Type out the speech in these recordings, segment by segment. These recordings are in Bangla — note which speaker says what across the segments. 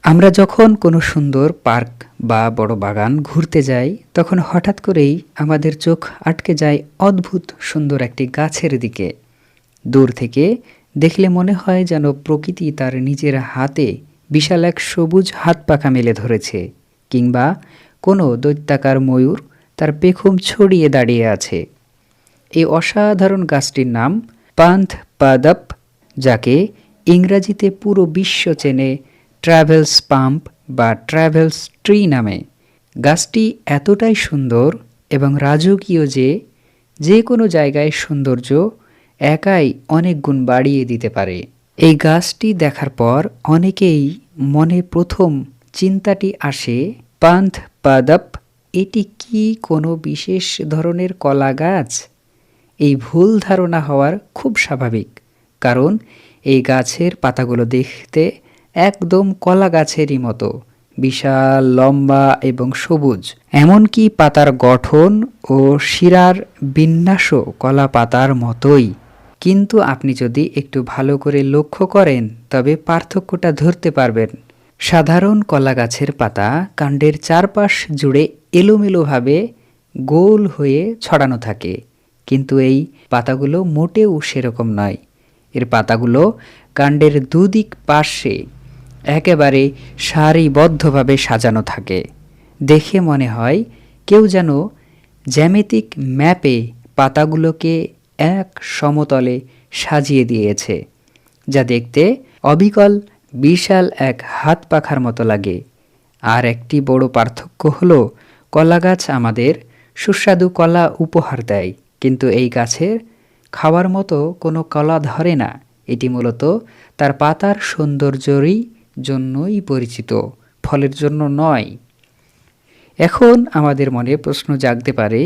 Speaker 1: আমরা যখন কোনো সুন্দর পার্ক বা বড় বাগান ঘুরতে যাই তখন হঠাৎ করেই আমাদের চোখ আটকে যায় অদ্ভুত সুন্দর একটি গাছের দিকে। দূর থেকে দেখলে মনে হয় যেন প্রকৃতি তার নিজের হাতে বিশাল এক সবুজ হাত পাখা মেলে ধরেছে, কিংবা কোনো দৈত্যাকার ময়ূর তার পেখম ছড়িয়ে দাঁড়িয়ে আছে। এই অসাধারণ গাছটির নাম পান্থ পাদাপ, যাকে ইংরাজিতে পুরো বিশ্ব চেনে ট্রাভেলস পাম্প বা ট্রাভেলস ট্রি নামে। গাছটি এতটাই সুন্দর এবং রাজকীয় যে যে কোনো জায়গায় সৌন্দর্য একাই অনেক গুণ বাড়িয়ে দিতে পারে। এই গাছটি দেখার পর অনেকেই মনে প্রথম চিন্তাটি আসে, পান্থ পাদাপ এটি কি কোনো বিশেষ ধরনের কলা গাছ? এই ভুল ধারণা হওয়ার খুব স্বাভাবিক, কারণ এই গাছের পাতাগুলো দেখতে একদম কলা গাছেরই মতো, বিশাল লম্বা এবং সবুজ। এমনকি পাতার গঠন ও শিরার বিন্যাসও কলা পাতার মতোই। কিন্তু আপনি যদি একটু ভালো করে লক্ষ্য করেন তবে পার্থক্যটা ধরতে পারবেন। সাধারণ কলা গাছের পাতা কাণ্ডের চারপাশ জুড়ে এলোমেলোভাবে গোল হয়ে ছড়ানো থাকে, কিন্তু এই পাতাগুলো মোটেও সেরকম নয়। এর পাতাগুলো কাণ্ডের দুদিক পাশে একেবারে সারিবদ্ধভাবে সাজানো থাকে। দেখে মনে হয় কেউ যেন জ্যামিতিক ম্যাপে পাতাগুলোকে এক সমতলে সাজিয়ে দিয়েছে, যা দেখতে অবিকল বিশাল এক হাত পাখার মতো লাগে। আর একটি বড় পার্থক্য হলো, কলা গাছ আমাদের সুস্বাদু কলা উপহার দেয়, কিন্তু এই গাছের খাওয়ার মতো কোনো কলা ধরে না। এটি মূলত তার পাতার সৌন্দর্যেরই জন্যই পরিচিত, ফলের জন্য নয়। এখন আমাদের মনে প্রশ্ন জাগতে পারে,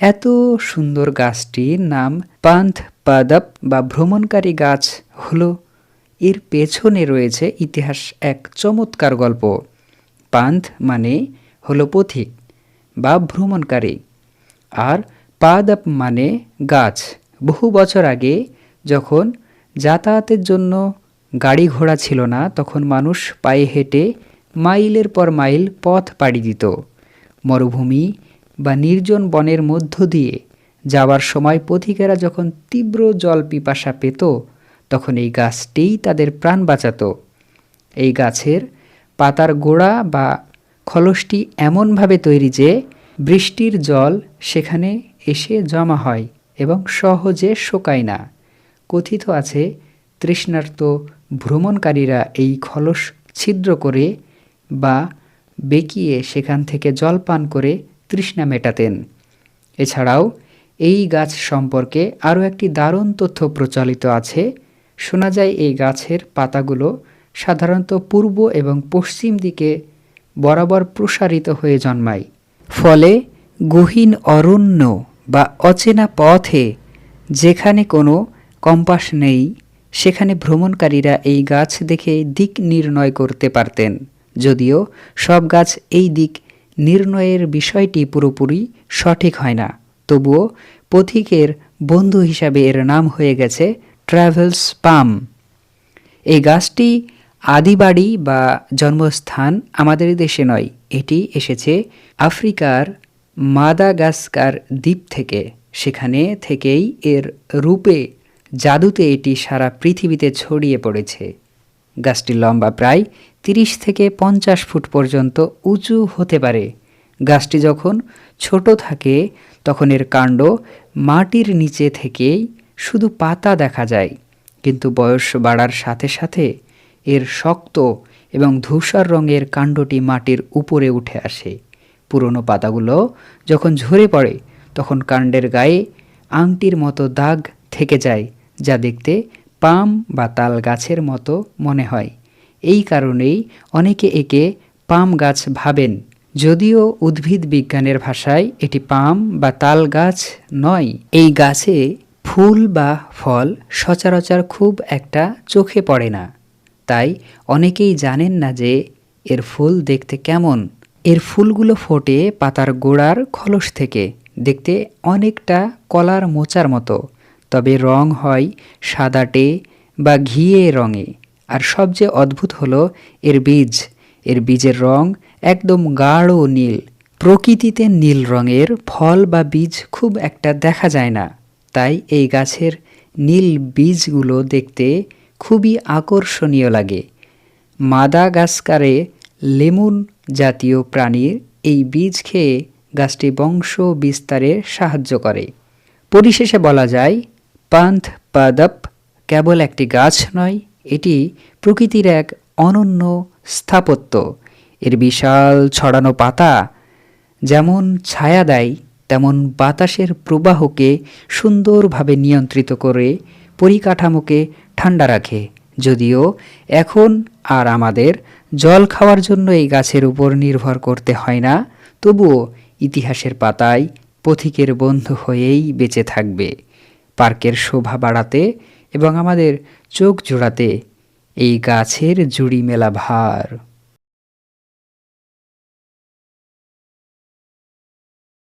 Speaker 1: এত সুন্দর গাছটির নাম পান্থ পাদাপ বা ভ্রমণকারী গাছ হলো, এর পেছনে রয়েছে ইতিহাস এক চমৎকার গল্প। পান্থ মানে হলো পথিক বা ভ্রমণকারী, আর পাদাপ মানে গাছ। বহু বছর আগে যখন যাতায়াতের জন্য গাড়ি ঘোড়া ছিল না, তখন মানুষ পায়ে হেঁটে মাইলের পর মাইল পথ পাড়ি দিত। মরুভূমি বা নির্জন বনের মধ্য দিয়ে যাওয়ার সময় পথিকেরা যখন তীব্র জল পিপাসা পেত, তখন এই গাছটিই তাদের প্রাণ বাঁচাত। এই গাছের পাতার গোড়া বা খলসটি এমনভাবে তৈরি যে বৃষ্টির জল সেখানে এসে জমা হয় এবং সহজে শোকায় না। কথিত আছে, তৃষ্ণার্ত ভ্রমণকারীরা এই খলস ছিদ্র করে বা বেঁকিয়ে সেখান থেকে জল পান করে তৃষ্ণা মেটাতেন। এছাড়াও এই গাছ সম্পর্কে আরও একটি দারুণ তথ্য প্রচলিত আছে। শোনা যায় এই গাছের পাতাগুলো সাধারণত পূর্ব এবং পশ্চিম দিকে বরাবর প্রসারিত হয়ে জন্মায়। ফলে গহীন অরণ্য বা অচেনা পথে যেখানে কোনো কম্পাস নেই, সেখানে ভ্রমণকারীরা এই গাছ দেখে দিক নির্ণয় করতে পারতেন। যদিও সব গাছ এই দিক নির্ণয়ের বিষয়টি পুরোপুরি সঠিক হয় না, তবুও পথিকের বন্ধু হিসাবে এর নাম হয়ে গেছে ট্রাভেলস পাম। এই গাছটি আদিবাড়ি বা জন্মস্থান আমাদের দেশে নয়, এটি এসেছে আফ্রিকার মাদাগাস্কার দ্বীপ থেকে। সেখানে থেকেই এর রূপে জাদুতে এটি সারা পৃথিবীতে ছড়িয়ে পড়েছে। গাছটির লম্বা প্রায় 30 থেকে 50 ফুট পর্যন্ত উঁচু হতে পারে। গাছটি যখন ছোট থাকে তখন এর কাণ্ড মাটির নিচে থেকেই শুধু পাতা দেখা যায়, কিন্তু বয়স বাড়ার সাথে সাথে এর শক্ত এবং ধূসর রঙের কাণ্ডটি মাটির উপরে উঠে আসে। পুরনো পাতাগুলো যখন ঝরে পড়ে তখন কাণ্ডের গায়ে আংটির মতো দাগ থেকে যায়, যা দেখতে পাম বা তাল গাছের মতো মনে হয়। এই কারণেই অনেকে একে পাম গাছ ভাবেন, যদিও উদ্ভিদ বিজ্ঞানের ভাষায় এটি পাম বা তাল গাছ নয়। এই গাছে ফুল বা ফল সচরাচর খুব একটা চোখে পড়ে না, তাই অনেকেই জানেন না যে এর ফুল দেখতে কেমন। এর ফুলগুলো ফোটে পাতার গোড়ার খলস থেকে, দেখতে অনেকটা কলার মোচার মতো, তবে রং হয় সাদাটে বা ঘিয়ে রঙে। আর সবচেয়ে অদ্ভুত হলো এর বীজ। এর বীজের রং একদম গাঢ় নীল। প্রকৃতিতে নীল রঙের ফল বা বীজ খুব একটা দেখা যায় না, তাই এই গাছের নীল বীজগুলো দেখতে খুবই আকর্ষণীয় লাগে। মাদাগাস্কারে লেমুন জাতীয় প্রাণীর এই বীজ খেয়ে গাছটি বংশ বিস্তারে সাহায্য করে। পরিশেষে বলা যায়, পান্থ পাদপ কেবল একটি গাছ নয়, এটি প্রকৃতির এক অনন্য স্থাপত্য। এর বিশাল ছড়ানো পাতা যেমন ছায়া দেয়, তেমন বাতাসের প্রবাহকে সুন্দরভাবে নিয়ন্ত্রিত করে পরিকাঠামোকে ঠান্ডা রাখে। যদিও এখন আর আমাদের জল খাওয়ার জন্য এই গাছের উপর নির্ভর করতে হয় না, তবুও ইতিহাসের পাতায় পথিকের বন্ধু হয়েই বেঁচে থাকবে। পার্কের শোভা বাড়াতে এবং আমাদের চোখ জোড়াতে এই গাছের জুড়ি মেলা ভার।